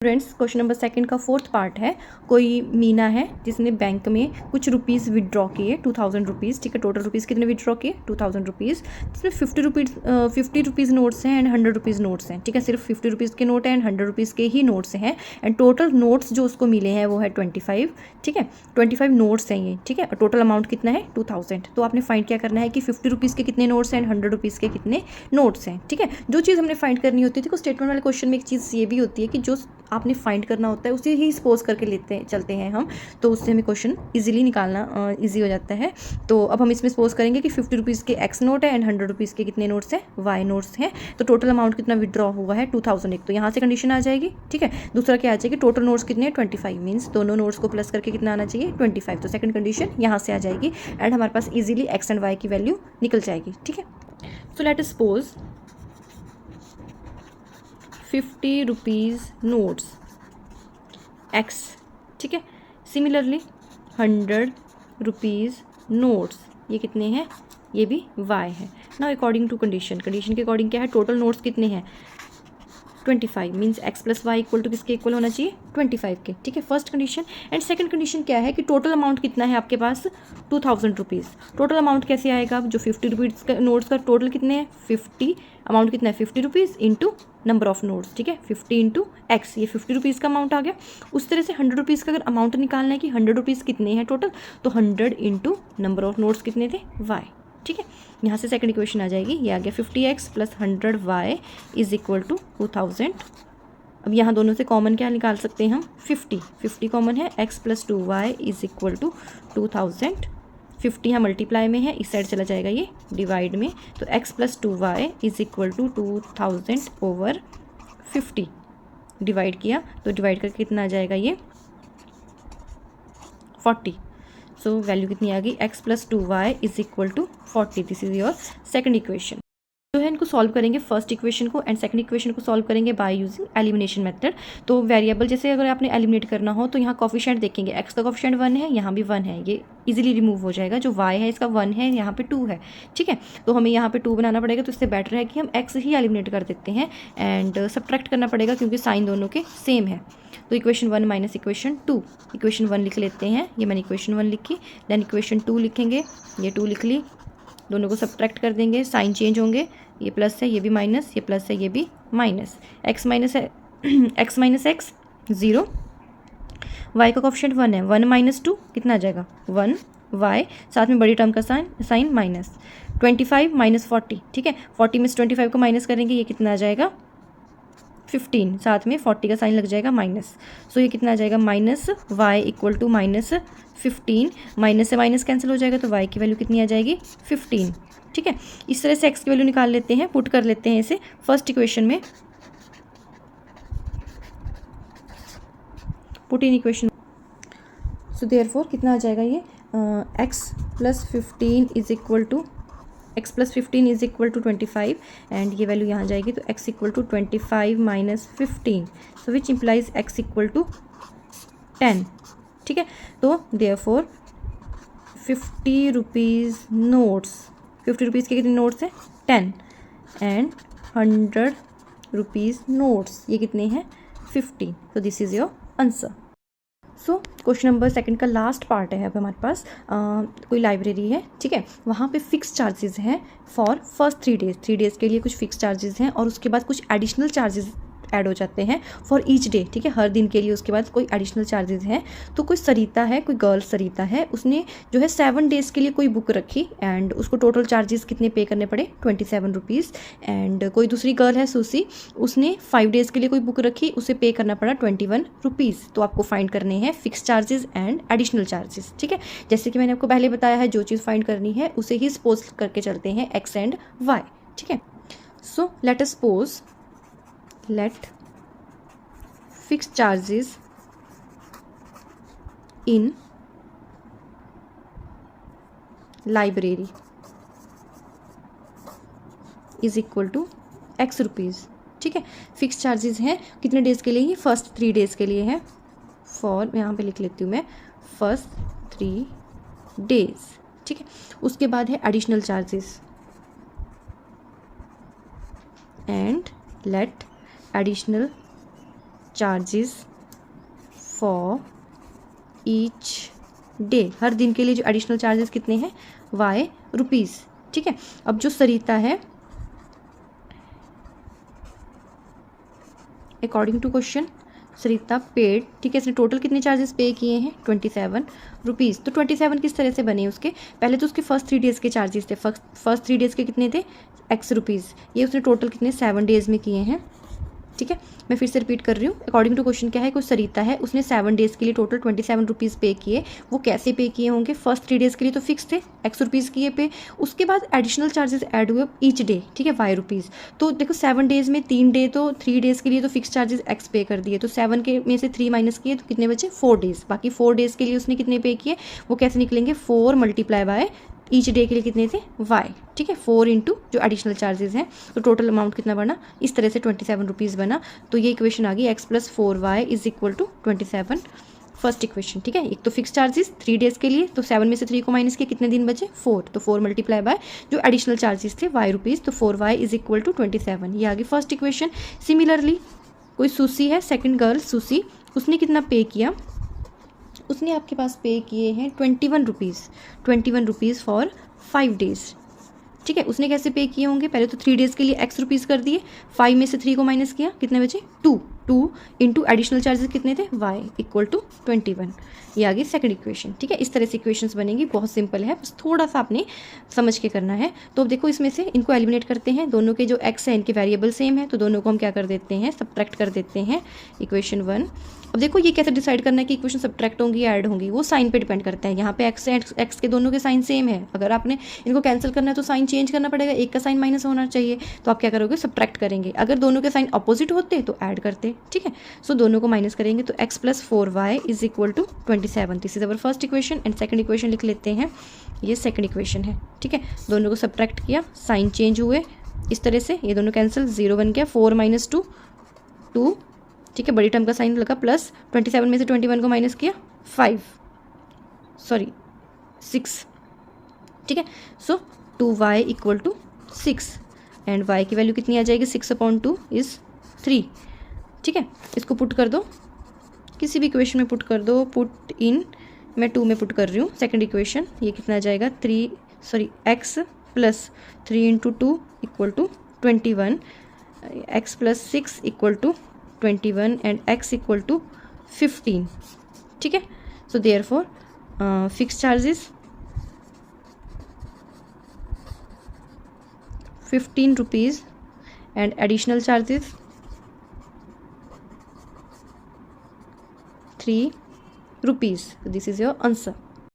Students question number second का fourth part है। कोई मीना है जिसने बैंक में कुछ रुपीज़ विदड्रॉ किए 2000 रुपीज़, ठीक है। टोटल रुपीज़ कितने विदड्रॉ किए 2000 रुपीज़, जिसमें 50 रुपीज़ नोट्स हैं एंड 100 रुपीज़ नोट्स हैं, ठीक है। सिर्फ 50 रुपीज़ के नोट हैं एंड 100 रुपीज़ के ही नोट्स हैं एंड टोटल नोट्स जो उसको मिले हैं वो है 25, ठीक है। 25 नोट्स हैं ये, ठीक है। और टोटल अमाउंट कितना है 2000। तो आपने फाइंड क्या करना है कि 50 रुपीज़ के कितने नोट्स हैं एंड 100 रुपीज़ के कितने नोट्स हैं, ठीक है। जो चीज़ हमने फाइंड करनी होती है, देखो स्टेटमेंट वाले क्वेश्चन में एक चीज़ ये भी होती है कि जो आपने फाइंड करना होता है उसे ही सपोज करके चलते हैं हम, तो उससे हमें क्वेश्चन इजीली निकालना इजी हो जाता है। तो अब हम इसमें सपोज करेंगे कि 50 रुपीज़ के एक्स नोट है एंड 100 रुपीज़ के कितने नोट्स हैं वाई नोट्स हैं। तो टोटल अमाउंट कितना विड्रॉ हुआ है 2000। एक तो यहाँ से कंडीशन आ जाएगी, ठीक है। दूसरा क्या आ जाएगी, टोटल नोट्स कितने हैं 25, मीन्स दोनों नोट्स को प्लस करके कितना आना चाहिए 25। तो सेकंड कंडीशन यहाँ से आ जाएगी एंड हमारे पास ईजिली एक्स एंड वाई की वैल्यू निकल जाएगी, ठीक है। So let us suppose 50 rupees notes x, ठीक है। सिमिलरली 100 रुपीज़ नोट्स ये कितने हैं, ये भी वाई है ना। अकॉर्डिंग टू कंडीशन के अकॉर्डिंग क्या है, टोटल नोट्स कितने हैं 25, means x plus y equal to किसके इक्वल होना चाहिए 25 के, ठीक है। First condition. And second condition क्या है कि टोटल अमाउंट कितना है आपके पास 2000 रुपीज़। टोटल अमाउंट कैसे आएगा, जो 50 रुपीज़ का नोट्स का टोटल कितने हैं 50, अमाउंट कितना है 50 rupees into number of notes, ठीक है। 50 इंटू एक्स, ये 50 रुपीज़ का अमाउंट आ गया। उस तरह से 100 रुपीज़ का अगर अमाउंट निकालना है कि 100 रुपीज़ कितने हैं टोटल, तो 100 इंटू नंबर ऑफ नोट्स कितने थे वाई, ठीक है। यहाँ से सेकंड इक्वेशन आ जाएगी, ये आ गया 50x plus 100y is equal to 2000। अब यहाँ दोनों से कॉमन क्या निकाल सकते हैं हम 50 कॉमन है, x plus 2y is equal to 2000। 50 यहाँ मल्टीप्लाई में है, इस साइड चला जाएगा ये डिवाइड में, तो x plus 2y is equal to 2000 over 50 divide किया तो डिवाइड करके कितना आ जाएगा ये 40। सो वैल्यू कितनी आ गई x plus 2y is equal to 40। This is your second equation. जो है इनको सॉल्व करेंगे फर्स्ट इक्वेशन को एंड सेकंड इक्वेशन को सॉल्व करेंगे बाय यूजिंग एलिमिनेशन मेथड। तो वेरिएबल जैसे अगर आपने एलिमिनेट करना हो तो यहाँ कोफिशिएंट देखेंगे, x का कोफिशिएंट 1 है, यहाँ भी 1 है, ये इजीली रिमूव हो जाएगा। जो y है इसका 1 है, यहाँ पे 2 है, ठीक है। तो हमें यहाँ पे 2 बनाना पड़ेगा, तो इससे बेटर है कि हम x ही एलिमिनेट कर देते हैं एंड सब्ट्रैक्ट करना पड़ेगा क्योंकि साइन दोनों के सेम है। तो इक्वेशन 1 माइनस इक्वेशन 2, इक्वेशन 1 लिख लेते हैं, ये मैंने इक्वेशन 1 लिखी। देन इक्वेशन 2 लिखेंगे, ये 2 लिख ली, दोनों को सब्ट्रैक्ट कर देंगे, साइन चेंज होंगे, ये प्लस है ये भी माइनस, ये प्लस है ये भी माइनस, एक्स माइनस है एक्स माइनस एक्स 0, वाई का कोफिशिएंट 1 है, 1 माइनस 2 कितना आ जाएगा 1 वाई, साथ में बड़ी टर्म का साइन माइनस 25 माइनस 40, ठीक है। 40 में से 25 को माइनस करेंगे, ये कितना आ जाएगा 15, साथ में 40 का साइन लग जाएगा माइनस। सो ये कितना आ जाएगा minus y equal to minus 15, minus से माइनस कैंसिल हो जाएगा तो वाई की वैल्यू कितनी आ जाएगी 15, ठीक है। इस तरह से एक्स की वैल्यू निकाल लेते हैं, पुट कर लेते हैं इसे फर्स्ट इक्वेशन में, put in equation. So therefore कितना आ जाएगा ये x plus 15 is equal to x plus 15 is equal to 25 and ये वैल्यू यहाँ जाएगी तो x equal to 25 minus 15, so which implies x equal to 10, ठीक है। तो देयरफॉर 50 रुपीज़ नोट्स, 50 रुपीज़ के कितने नोट्स हैं 10 एंड 100 रुपीज़ नोट्स ये कितने हैं 50। तो this is your answer. So question number second का लास्ट पार्ट है। अब हमारे पास कोई लाइब्रेरी है, ठीक है, वहाँ पे फिक्स चार्जेस हैं फॉर फर्स्ट 3 डेज़ के लिए कुछ फिक्स चार्जेस हैं और उसके बाद कुछ एडिशनल चार्जेस ऐड हो जाते हैं फॉर ईच डे, ठीक है, हर दिन के लिए उसके बाद कोई एडिशनल चार्जेस हैं। तो कोई सरिता है, कोई गर्ल सरिता है, उसने जो है 7 डेज़ के लिए कोई बुक रखी एंड उसको टोटल चार्जेस कितने पे करने पड़े 27 रुपीज़। एंड कोई दूसरी गर्ल है सुसी, उसने 5 डेज़ के लिए कोई बुक रखी, उसे पे करना पड़ा 21 रुपीज़। तो आपको फाइंड करने हैं fix charges and additional charges, ठीक है। जैसे कि मैंने आपको पहले बताया है, जो चीज़ फाइंड करनी है उसे ही सपोज करके चलते हैं एक्स एंड वाई, ठीक है। So let us suppose let fixed charges in library is equal to x rupees, ठीक है। फिक्स चार्जेस हैं कितने डेज़ के लिए, ये फर्स्ट 3 डेज़ के लिए है, फॉर यहाँ पे लिख लेती हूँ मैं फर्स्ट 3 डेज़, ठीक है। उसके बाद है additional charges and late additional charges for each day, हर दिन के लिए जो एडिशनल चार्जेस कितने हैं, वाई रुपीज़। ठीक है, अब जो सरिता है, according to question Sarita paid, ठीक है, इसने टोटल कितने चार्जेस पे किए हैं, 27 रुपीज़। तो 27 किस तरह से बने उसके, पहले तो उसके फर्स्ट 3 डेज़ के चार्जेस थे, फर्स्ट 3 डेज़ के कितने थे, x रुपीज़, ये उसने टोटल कितने 7 डेज़ में किए हैं। ठीक है, मैं फिर से रिपीट कर रही हूँ, अकॉर्डिंग टू क्वेश्चन क्या है, कोई सरिता है, उसने 7 डेज़ के लिए टोटल 27 रुपीज़ पे किए। वो कैसे पे किए होंगे, फर्स्ट 3 डेज़ के लिए तो फिक्स थे x रुपीज़ किए पे, उसके बाद एडिशनल चार्जेस ऐड हुए ईच डे, ठीक है, y रुपीज़। तो देखो 7 डेज़ में 3 डे, तो 3 डेज़ के लिए तो फिक्स चार्जेस x पे कर दिए, तो 7 के में से 3 माइनस किए तो कितने बचे, 4 डेज़। बाकी 4 डेज़ के लिए उसने कितने पे किए, वो कैसे निकलेंगे, 4 मल्टीप्लाई बाय ईच डे के लिए कितने थे, वाई। ठीक है, 4 इंटू जो एडिशनल चार्जेस हैं, तो टोटल अमाउंट कितना बना, इस तरह से 27 रुपीज़ बना। तो ये इक्वेशन आ गई x + 4y is equal to 27, first equation. ठीक है, एक तो फिक्स चार्जेस 3 डेज़ के लिए, तो 7 में से 3 को माइनस किया, कितने दिन बचे, 4, तो 4 मल्टीप्लाई बाय जो एडिशनल चार्जेस थे वाई रुपीज़, तो 4y इज इक्वल टू 27, ये आ गई फर्स्ट इक्वेशन। सिमिलरली कोई सुसी है, सेकेंड गर्ल सुसी, उसने कितना पे किया, उसने आपके पास पे किए हैं 21 रुपीज़ फॉर 5 डेज़। ठीक है, उसने कैसे पे किए होंगे, पहले तो 3 डेज़ के लिए x रुपीज़ कर दिए, 5 में से 3 को माइनस किया, कितने बचे, 2 इंटू एडिशनल चार्जेस कितने थे, y इक्वल टू 21, ये आ गई सेकंड इक्वेशन। ठीक है, इस तरह से इक्वेशंस बनेंगी, बहुत सिंपल है, बस थोड़ा सा आपने समझ के करना है। तो अब देखो इसमें से इनको एलिमिनेट करते हैं, दोनों के जो x है इनके वेरिएबल सेम है, तो दोनों को हम क्या कर देते हैं, सब्ट्रैक्ट कर देते हैं, इक्वेशन 1। अब देखो ये कैसे डिसाइड करना है कि इक्वेशन सब्ट्रैक्ट होंगी या ऐड होंगी, वो साइन पे डिपेंड करता है। यहाँ पे x के दोनों के साइन सेम है, अगर आपने इनको कैंसिल करना है तो साइन चेंज करना पड़ेगा, एक का साइन माइनस होना चाहिए, तो आप क्या करोगे, सब्ट्रैक्ट करेंगे। अगर दोनों के साइन अपोजिट होते तो ऐड करते। ठीक है, सो दोनों को माइनस करेंगे, तो x + 4y is equal to 27, this is our first equation. And second equation लिख लेते हैं, ये सेकंड इक्वेशन है। ठीक है, दोनों को सब्ट्रैक्ट किया, साइन चेंज हुए इस तरह से, ये दोनों कैंसिल, 0 बन गया, 4 - 2 2। ठीक है, बड़ी टर्म का साइन लगा, प्लस 27 में से 21 को माइनस किया, 6। ठीक है, so 2y equal to 6 and y की वैल्यू कितनी आ जाएगी, 6/2 इज़ 3। ठीक है, इसको पुट कर दो, किसी भी इक्वेशन में पुट कर दो, पुट इन, मैं 2 में पुट कर रही हूँ सेकंड इक्वेशन, ये कितना आ जाएगा, x + 3 × 2 equal to 21, x + 6 equal to 21 and x equal to 15। ठीक है, so therefore fix charges 15 rupees and additional charges 3 rupees. This is your answer.